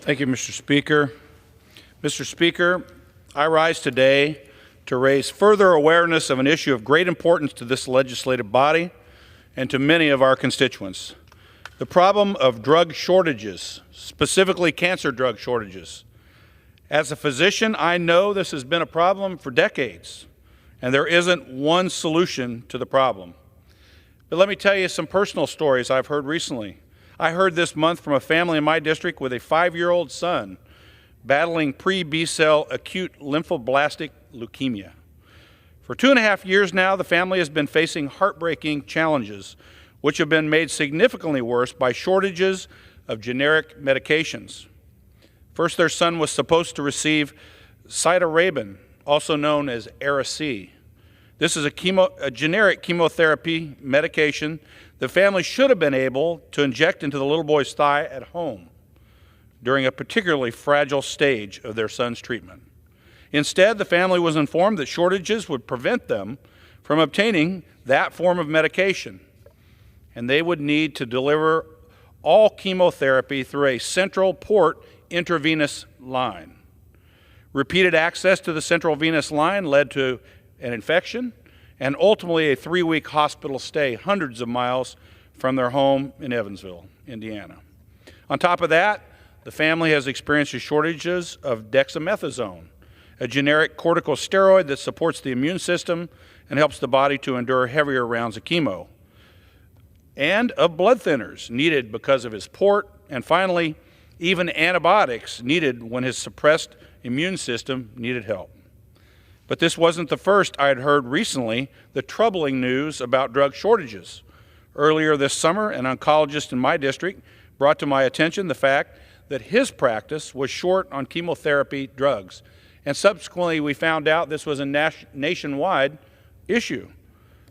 Thank you, Mr. Speaker. Mr. Speaker, I rise today to raise further awareness of an issue of great importance to this legislative body and to many of our constituents. The problem of drug shortages, specifically cancer drug shortages. As a physician, I know this has been a problem for decades, and there isn't one solution to the problem. But let me tell you some personal stories I've heard recently. I heard this month from a family in my district with a 5-year-old son battling pre-B-cell acute lymphoblastic leukemia. For 2.5 years now, the family has been facing heartbreaking challenges, which have been made significantly worse by shortages of generic medications. First, their son was supposed to receive cytarabine, also known as Ara-C. This is a generic chemotherapy medication the family should have been able to inject into the little boy's thigh at home during a particularly fragile stage of their son's treatment. Instead, the family was informed that shortages would prevent them from obtaining that form of medication, and they would need to deliver all chemotherapy through a central port intravenous line. Repeated access to the central venous line led to an infection and ultimately a 3-week hospital stay hundreds of miles from their home in Evansville, Indiana. On top of that, the family has experienced shortages of dexamethasone, a generic corticosteroid that supports the immune system and helps the body to endure heavier rounds of chemo, and of blood thinners needed because of his port, and finally, even antibiotics needed when his suppressed immune system needed help. But this wasn't the first I had heard recently, the troubling news about drug shortages. Earlier this summer, an oncologist in my district brought to my attention the fact that his practice was short on chemotherapy drugs. And subsequently, we found out this was a nationwide issue.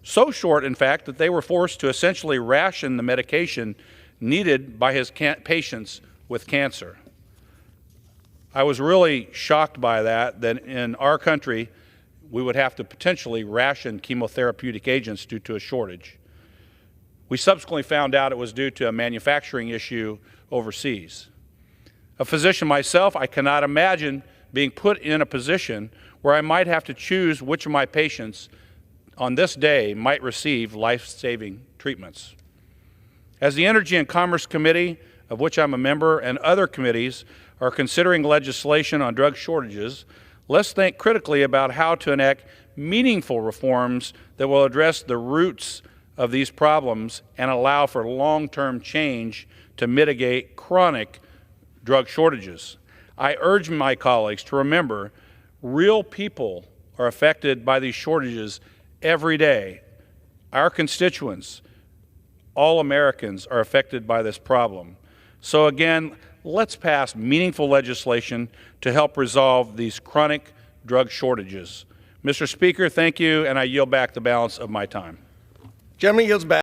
So short, in fact, that they were forced to essentially ration the medication needed by his patients with cancer. I was really shocked by that in our country, we would have to potentially ration chemotherapeutic agents due to a shortage. We subsequently found out it was due to a manufacturing issue overseas. A physician myself, I cannot imagine being put in a position where I might have to choose which of my patients on this day might receive life-saving treatments. As the Energy and Commerce Committee, of which I'm a member, and other committees are considering legislation on drug shortages, let's think critically about how to enact meaningful reforms that will address the roots of these problems and allow for long-term change to mitigate chronic drug shortages. I urge my colleagues to remember real people are affected by these shortages every day. Our constituents, all Americans, are affected by this problem. So again, let's pass meaningful legislation to help resolve these chronic drug shortages. Mr. Speaker, thank you, and I yield back the balance of my time. Gentleman yields back.